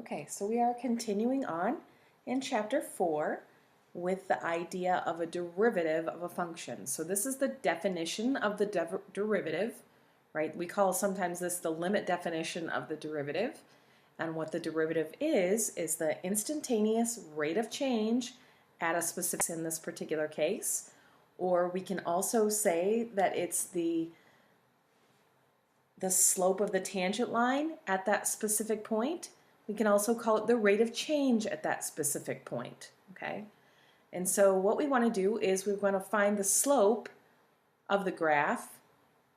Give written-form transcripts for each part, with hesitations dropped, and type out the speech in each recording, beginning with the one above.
Okay, so we are continuing on in chapter 4 with the idea of a derivative of a function. So this is the definition of the derivative, right? We call sometimes this the limit definition of the derivative. And what the derivative is the instantaneous rate of change at a specific, in this particular case. Or we can also say that it's the slope of the tangent line at that specific point. We can also call it the rate of change at that specific point, okay? And so what we want to do is we're going to find the slope of the graph,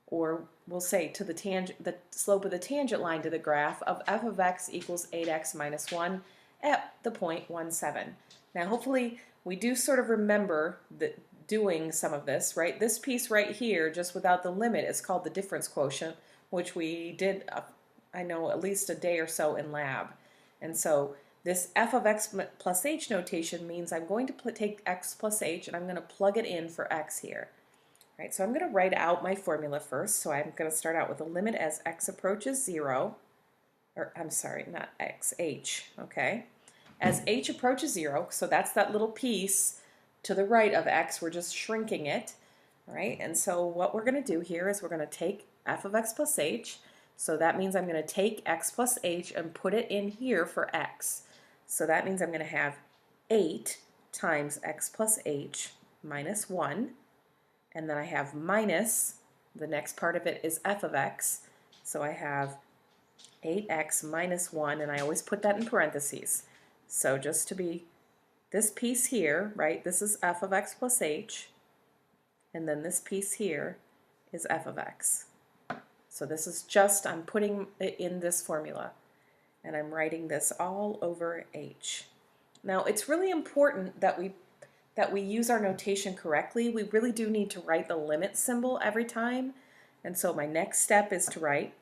or we'll say to the slope of the tangent line to the graph of f of x equals 8x minus 1 at the point 1, 7. Now hopefully we do sort of remember that doing some of this, right? This piece right here, just without the limit, is called the difference quotient, which we did, I know, at least a day or so in lab. And so this f of x plus h notation means I'm going to take x plus h and I'm going to plug it in for x here. All right, so I'm going to write out my formula first. So I'm going to start out with a limit as x approaches 0, or I'm sorry, not x, h, okay? As h approaches 0, so that's that little piece to the right of x, we're just shrinking it, all right? And so what we're going to do here is we're going to take f of x plus h, so that means I'm going to take x plus h and put it in here for x. So that means I'm going to have 8 times x plus h minus 1, and then I have minus, the next part of it is f of x, so I have 8x minus 1, and I always put that in parentheses. So just to be this piece here, right, this is f of x plus h, and then this piece here is f of x. So this is just, I'm putting it in this formula, and I'm writing this all over h. Now it's really important that we use our notation correctly. We really do need to write the limit symbol every time, and so my next step is to write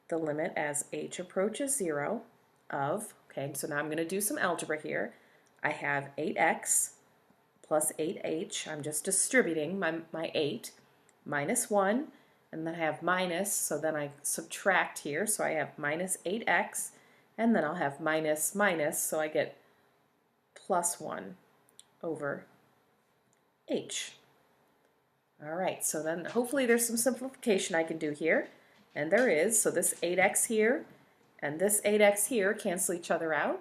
the limit as h approaches 0 of, okay, so now I'm going to do some algebra here. I have 8x plus 8h, I'm just distributing my 8, minus 1, and then I have minus, so then I subtract here, so I have minus 8x, and then I'll have minus minus, so I get plus 1 over h. All right, so then hopefully there's some simplification I can do here, and there is. So this 8x here and this 8x here cancel each other out.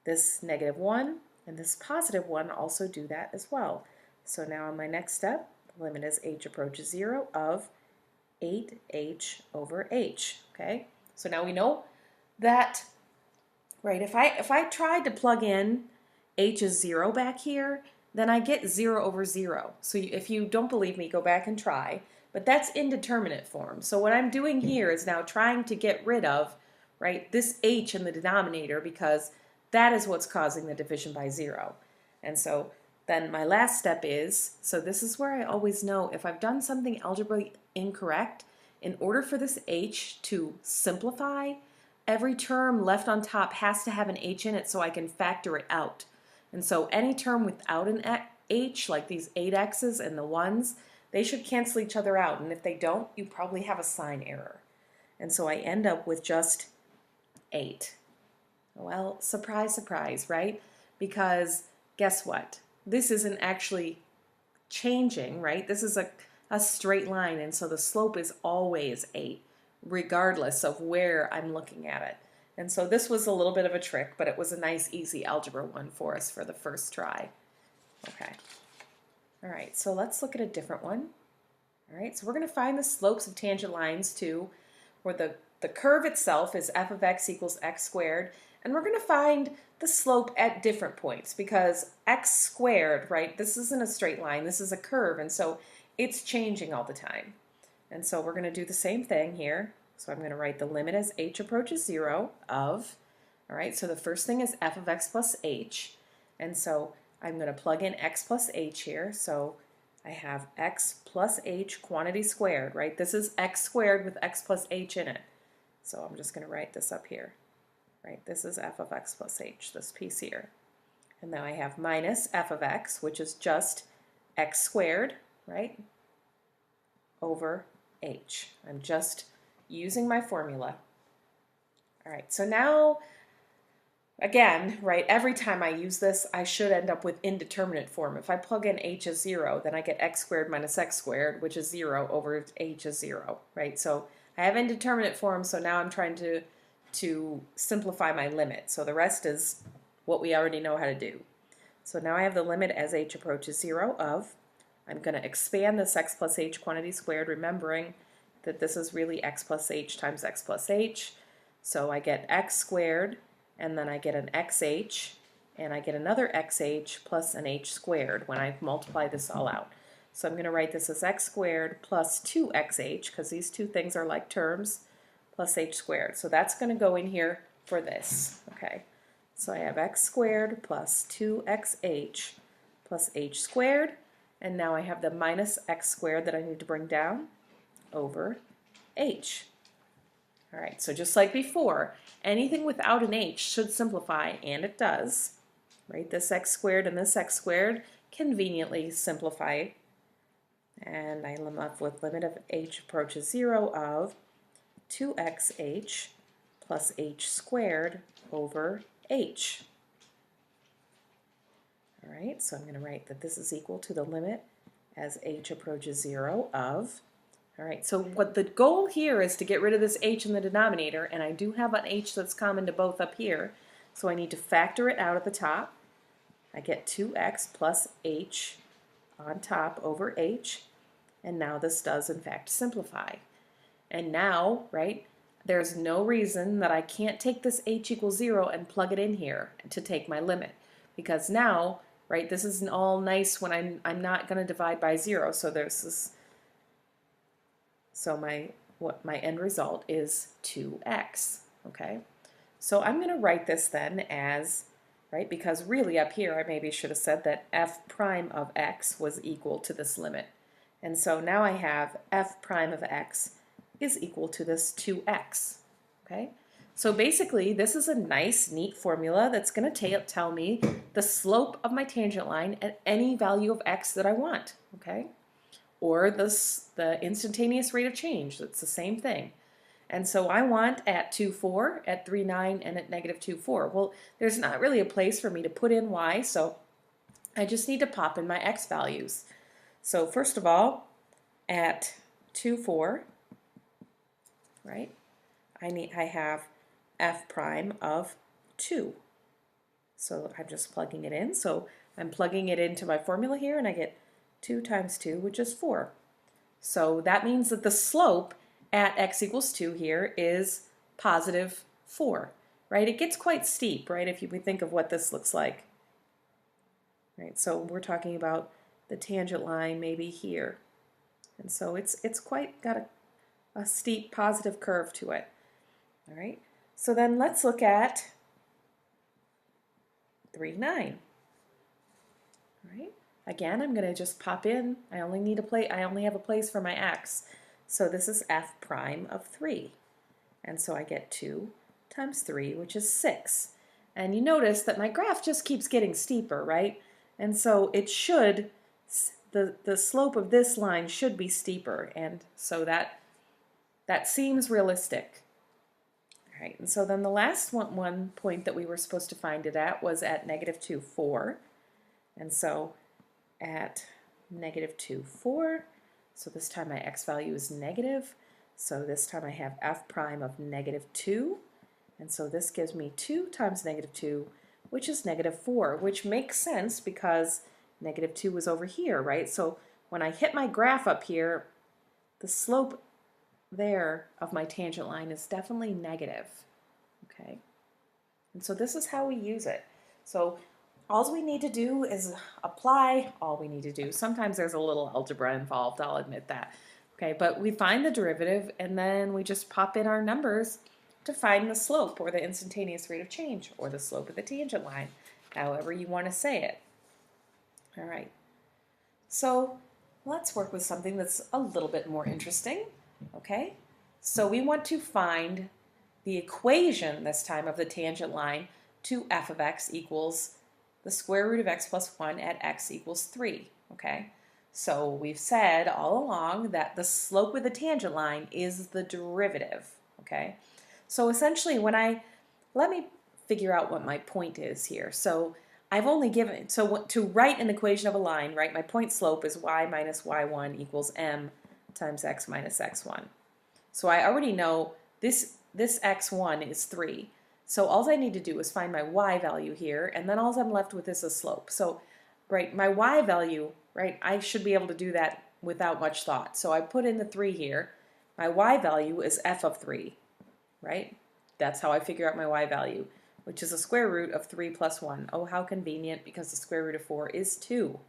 This negative 1 and this positive 1 also do that as well. So now on my next step, the limit as h approaches 0 of 8h over h, okay? So now we know that, right, if I tried to plug in h is 0 back here, then I get 0 over 0. So if you don't believe me, go back and try. But that's indeterminate form. So what I'm doing here is now trying to get rid of, right, this h in the denominator, because that is what's causing the division by 0. And so then my last step is, so this is where I always know if I've done something algebraically incorrect, in order for this h to simplify, every term left on top has to have an h in it so I can factor it out. And so any term without an h, like these 8x's and the 1's, they should cancel each other out. And if they don't, you probably have a sign error. And so I end up with just 8. Well, surprise, surprise, right? Because guess what? This isn't actually changing, right? This is a straight line, and so the slope is always 8, regardless of where I'm looking at it. And so this was a little bit of a trick, but it was a nice, easy algebra one for us for the first try. Okay. All right, so let's look at a different one. All right, so we're going to find the slopes of tangent lines to where the curve itself is f of x equals x squared, and we're going to find the slope at different points because x squared, right, this isn't a straight line, this is a curve, and so it's changing all the time. And so we're going to do the same thing here. So I'm going to write the limit as h approaches 0 of, all right, so the first thing is f of x plus h, and so I'm going to plug in x plus h here, so I have x plus h quantity squared, right? This is x squared with x plus h in it. So I'm just going to write this up here, right? This is f of x plus h, this piece here. And now I have minus f of x, which is just x squared, right, over h. I'm just using my formula. All right, so now Again, right, every time I use this, I should end up with indeterminate form. If I plug in h as 0, then I get x squared minus x squared, which is 0 over h is 0, right? So I have indeterminate form, so now I'm trying to simplify my limit. So the rest is what we already know how to do. So now I have the limit as h approaches 0 of, I'm going to expand this x plus h quantity squared, remembering that this is really x plus h times x plus h. So I get x squared, and then I get an xh, and I get another xh plus an h squared when I multiply this all out. So I'm going to write this as x squared plus 2xh, because these two things are like terms, plus h squared. So that's going to go in here for this, okay? So I have x squared plus 2xh plus h squared, and now I have the minus x squared that I need to bring down over h. All right, so just like before, anything without an h should simplify, and it does. Right, this x squared and this x squared conveniently simplify. And I'm left with limit of h approaches 0 of 2xh plus h squared over h. All right, so I'm going to write that this is equal to the limit as h approaches 0 of, all right, so what the goal here is to get rid of this h in the denominator, and I do have an h that's common to both up here, so I need to factor it out at the top. I get 2x plus h on top over h, and now this does in fact simplify. And now, right, there's no reason that I can't take this h equals 0 and plug it in here to take my limit, because now, right, this is all nice when I'm not going to divide by 0, so there's this. So my end result is 2x, okay? So I'm going to write this then as, right, because really up here I maybe should have said that f prime of x was equal to this limit. And so now I have f prime of x is equal to this 2x, okay? So basically this is a nice, neat formula that's going to tell me the slope of my tangent line at any value of x that I want, okay? Or the instantaneous rate of change. That's the same thing. And so I want at 2, 4, at 3, 9, and at negative 2, 4. Well, there's not really a place for me to put in y, so I just need to pop in my x values. So first of all, at 2, 4, right, I have f prime of 2. So I'm just plugging it in. So I'm plugging it into my formula here, and I get 2 times 2, which is 4. So that means that the slope at x equals 2 here is positive 4, right? It gets quite steep, right, if we think of what this looks like. Right, so we're talking about the tangent line maybe here. And so it's quite got a steep positive curve to it. All right, so then let's look at 3, 9. All right. Again, I'm going to just pop in. I only have a place for my x. So this is f prime of 3. And so I get 2 times 3, which is 6. And you notice that my graph just keeps getting steeper, right? And so it should, the slope of this line should be steeper. And so that seems realistic. All right, and so then the last one point that we were supposed to find it at was at negative 2, 4. And so at negative 2, 4. So this time my x value is negative. So this time I have f prime of negative 2. And so this gives me 2 times negative 2, which is negative 4, which makes sense because negative 2 was over here, right? So when I hit my graph up here, the slope there of my tangent line is definitely negative, okay? And so this is how we use it. So all we need to do is apply all we need to do. Sometimes there's a little algebra involved, I'll admit that. Okay, but we find the derivative and then we just pop in our numbers to find the slope or the instantaneous rate of change or the slope of the tangent line, however you want to say it. All right, so let's work with something that's a little bit more interesting. Okay, so we want to find the equation this time of the tangent line to f of x equals the square root of x plus 1 at x equals 3, okay? So we've said all along that the slope of the tangent line is the derivative, okay? So essentially let me figure out what my point is here. So I've only given, so to write an equation of a line, right, my point slope is y minus y1 equals m times x minus x1. So I already know this x1 is 3. So all I need to do is find my y value here, and then all I'm left with is a slope. So, right, my y value, right, I should be able to do that without much thought. So I put in the 3 here. My y value is f of 3, right? That's how I figure out my y value, which is the square root of 3 plus 1. Oh, how convenient, because the square root of 4 is 2.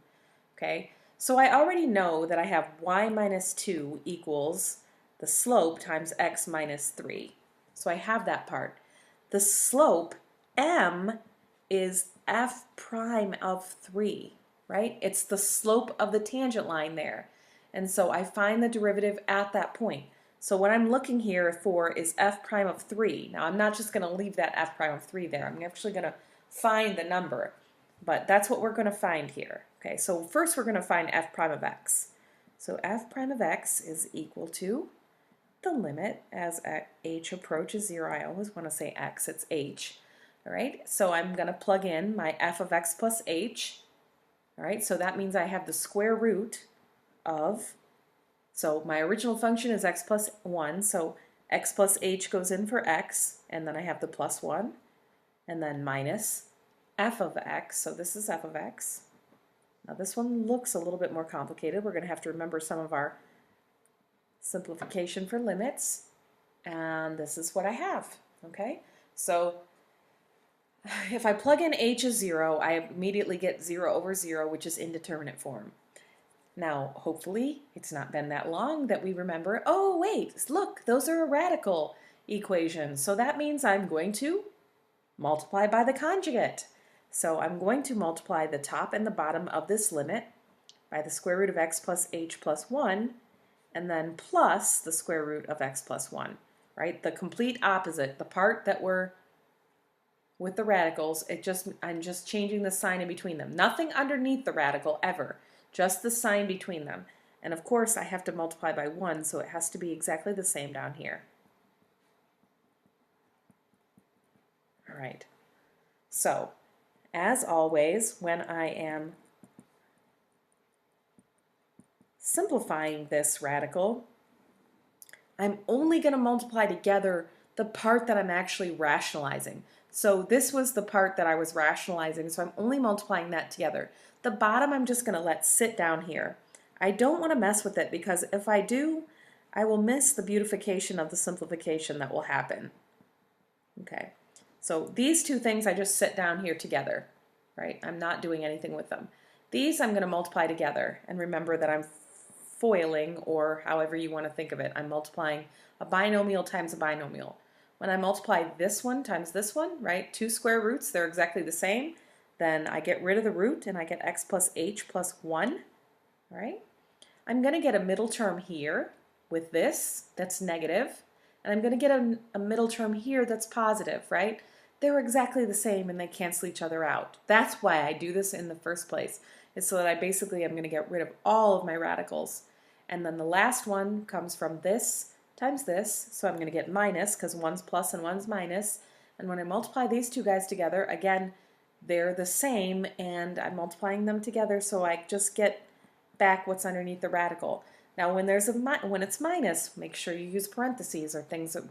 Okay, so I already know that I have y minus 2 equals the slope times x minus 3. So I have that part. The slope, m, is f prime of 3, right? It's the slope of the tangent line there. And so I find the derivative at that point. So what I'm looking here for is f prime of 3. Now I'm not just going to leave that f prime of 3 there. I'm actually going to find the number. But that's what we're going to find here. Okay, so first we're going to find f prime of x. So f prime of x is equal to the limit as h approaches 0. I always want to say x, it's h. All right, so I'm going to plug in my f of x plus h. All right, so that means I have the square root of, so my original function is x plus 1, so x plus h goes in for x, and then I have the plus 1, and then minus f of x, so this is f of x. Now this one looks a little bit more complicated. We're going to have to remember some of our simplification for limits, and this is what I have. Okay, so if I plug in h as 0, I immediately get 0 over 0, which is indeterminate form. Now, hopefully, it's not been that long that we remember, oh wait, look, those are a radical equation, so that means I'm going to multiply by the conjugate. So I'm going to multiply the top and the bottom of this limit by the square root of x plus h plus 1, and then plus the square root of x plus 1, right? The complete opposite, the part that we're with the radicals, I'm just changing the sign in between them. Nothing underneath the radical ever, just the sign between them. And of course I have to multiply by 1, so it has to be exactly the same down here. All right, so as always, when I am simplifying this radical, I'm only going to multiply together the part that I'm actually rationalizing. So this was the part that I was rationalizing, so I'm only multiplying that together. The bottom I'm just going to let sit down here. I don't want to mess with it, because if I do, I will miss the beautification of the simplification that will happen. Okay, so these two things I just sit down here together, right? I'm not doing anything with them. These I'm going to multiply together, and remember that I'm foiling, or however you want to think of it. I'm multiplying a binomial times a binomial. When I multiply this one times this one, right, two square roots, they're exactly the same, then I get rid of the root and I get x plus h plus 1, right? I'm going to get a middle term here with this that's negative, and I'm going to get a middle term here that's positive, right? They're exactly the same and they cancel each other out. That's why I do this in the first place, is so that I basically am going to get rid of all of my radicals. And then the last one comes from this times this, so I'm going to get minus, because one's plus and one's minus. And when I multiply these two guys together, again, they're the same, and I'm multiplying them together, so I just get back what's underneath the radical. Now when it's minus, make sure you use parentheses, or things that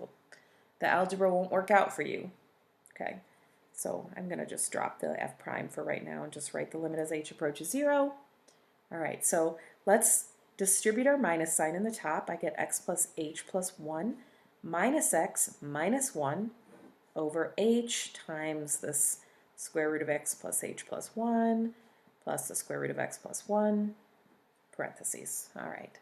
the algebra won't work out for you. Okay, so I'm going to just drop the f prime for right now and just write the limit as h approaches 0. All right, so let's distribute our minus sign in the top. I get x plus h plus 1 minus x minus 1 over h times this square root of x plus h plus 1 plus the square root of x plus 1, parentheses. All right,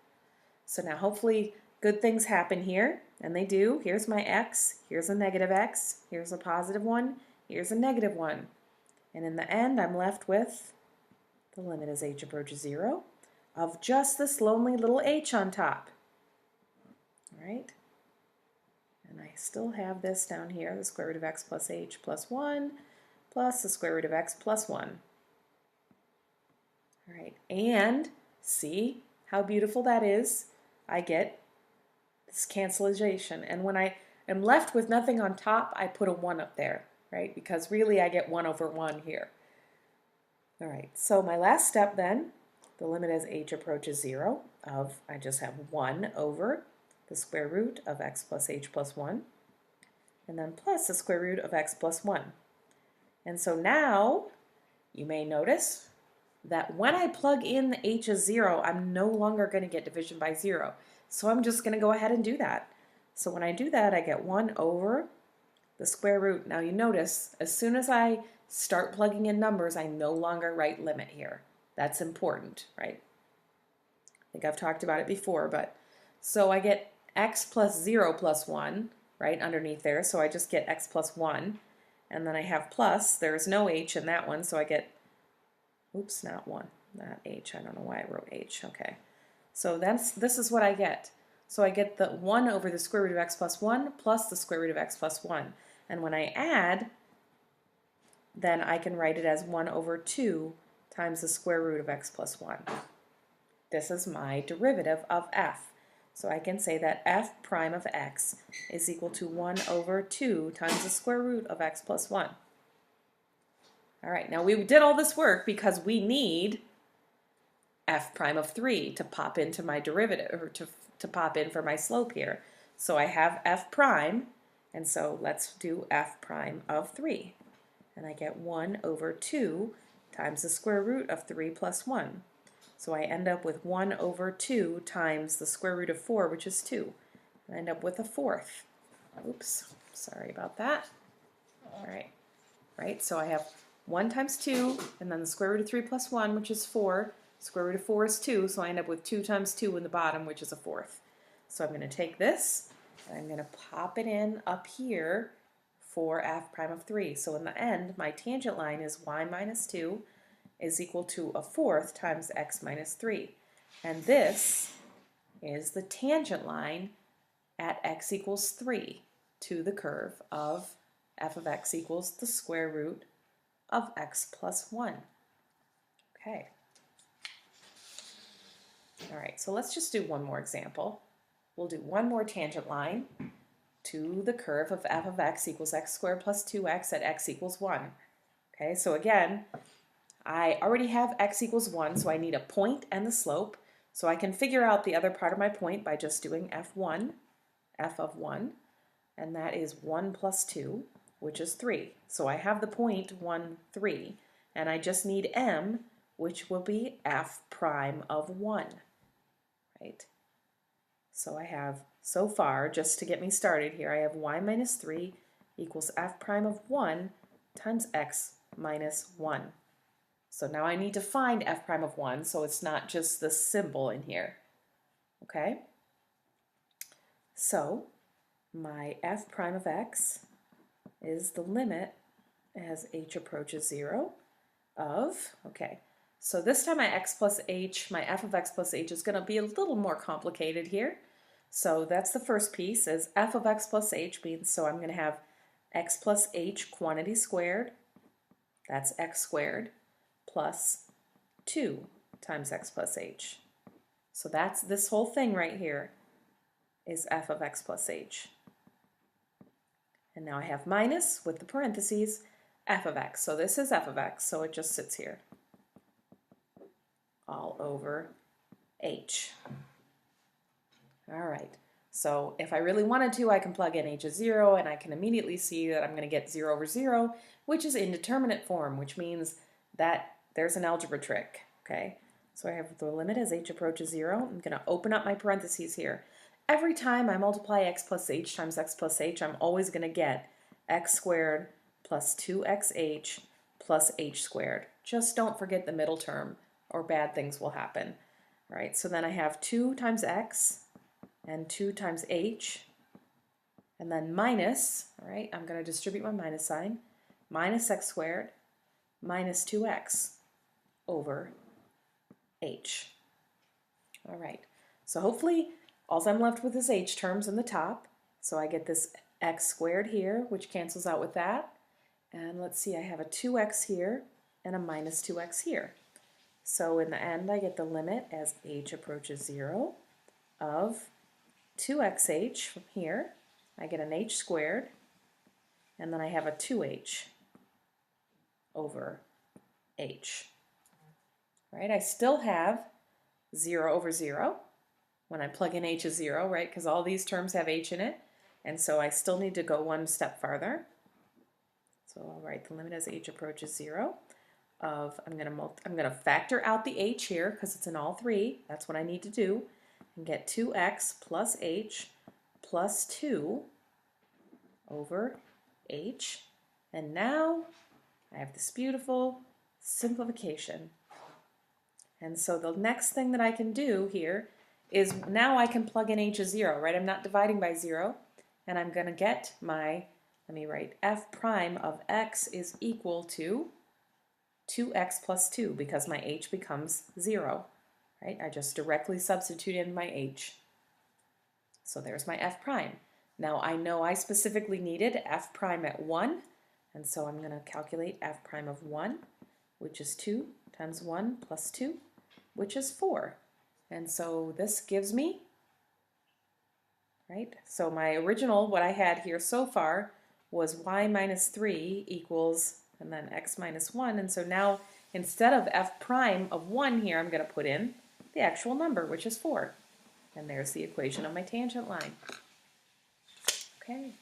so now hopefully good things happen here, and they do. Here's my x, here's a negative x, here's a positive 1, here's a negative 1. And in the end, I'm left with the limit as h approaches 0 of just this lonely little h on top. All right? And I still have this down here, the square root of x plus h plus 1 plus the square root of x plus 1. All right, and see how beautiful that is? I get this cancellation, and when I am left with nothing on top, I put a 1 up there, right? Because really I get 1 over 1 here. All right, so my last step then, the limit as h approaches 0 of, I just have 1 over the square root of x plus h plus 1, and then plus the square root of x plus 1. And so now, you may notice that when I plug in the h as 0, I'm no longer going to get division by 0. So I'm just going to go ahead and do that. So when I do that, I get 1 over the square root. Now you notice, as soon as I start plugging in numbers, I no longer write limit here. That's important, right? I think I've talked about it before, but so I get x plus 0 plus 1, right, underneath there. So I just get x plus 1. And then I have plus, there's no h in that one, so I get, oops, not 1, not h. I don't know why I wrote h. Okay. So this is what I get. So I get the 1 over the square root of x plus 1 plus the square root of x plus 1. And when I add, then I can write it as 1 over 2 times the square root of x plus 1. This is my derivative of f. So I can say that f prime of x is equal to 1 over 2 times the square root of x plus 1. All right, now we did all this work because we need f prime of 3 to pop into my derivative, or to pop in for my slope here. So I have f prime, and so let's do f prime of 3. And I get 1 over 2 times the square root of 3 plus 1. So I end up with 1 over 2 times the square root of 4, which is 2. I end up with a fourth. Oops, sorry about that. All right, so I have 1 times 2, and then the square root of 3 plus 1, which is 4. Square root of 4 is 2, so I end up with 2 times 2 in the bottom, which is a fourth. So I'm going to take this, and I'm going to pop it in up here for f prime of 3. So in the end, my tangent line is y minus 2 is equal to a fourth times x minus 3. And this is the tangent line at x equals 3 to the curve of f of x equals the square root of x plus 1. Okay. All right, so let's just do one more example. We'll do one more tangent line to the curve of f of x equals x squared plus 2x at x equals 1. Okay, so again, I already have x equals 1, so I need a point and the slope. So I can figure out the other part of my point by just doing f1, f of 1, and that is 1 plus 2, which is 3. So I have the point 1, 3, and I just need m, which will be f prime of 1, right? So I have, so far, just to get me started here, I have y minus 3 equals f prime of 1 times x minus 1. So now I need to find f prime of 1, so it's not just the symbol in here. Okay? So my f prime of x is the limit as h approaches 0 of, okay, so this time my x plus h, my f of x plus h is going to be a little more complicated here. So that's the first piece, is f of x plus h means, so I'm going to have x plus h quantity squared, that's x squared, plus 2 times x plus h. So that's this whole thing right here is f of x plus h. And now I have minus, with the parentheses, f of x. So this is f of x, so it just sits here. All over h. All right, so if I really wanted to, I can plug in h as 0, and I can immediately see that I'm going to get 0 over 0, which is indeterminate form, which means that there's an algebra trick, okay? So I have the limit as h approaches 0. I'm going to open up my parentheses here. Every time I multiply x plus h times x plus h, I'm always going to get x squared plus 2xh plus h squared. Just don't forget the middle term, or bad things will happen. All right, so then I have 2 times x and 2 times h, and then minus, all right, I'm going to distribute my minus sign, minus x squared minus 2x over h. All right, so hopefully all I'm left with is h terms in the top. So I get this x squared here, which cancels out with that. And let's see, I have a 2x here and a minus 2x here. So in the end, I get the limit as h approaches 0 of 2xh from here. I get an h squared and then I have a 2h over h. Right? I still have 0 over 0 when I plug in h as 0, right? Because all these terms have h in it, and so I still need to go one step farther. So I'll write the limit as h approaches 0 of, I'm gonna factor out the h here because it's in all three. That's what I need to do, and get 2x plus h plus 2 over h. And now I have this beautiful simplification. And so the next thing that I can do here is now I can plug in h as 0, right? I'm not dividing by 0, and I'm going to get my, let me write f prime of x is equal to 2x plus 2 because my h becomes 0, right? I just directly substitute in my h. So there's my f prime. Now I know I specifically needed f prime at 1, and so I'm going to calculate f prime of 1, which is 2 times 1 plus 2, which is 4. And so this gives me, right? So my original, what I had here so far, was y minus 3 equals, and then x minus 1. And so now instead of f prime of 1 here, I'm going to put in the actual number, which is 4. And there's the equation of my tangent line. Okay.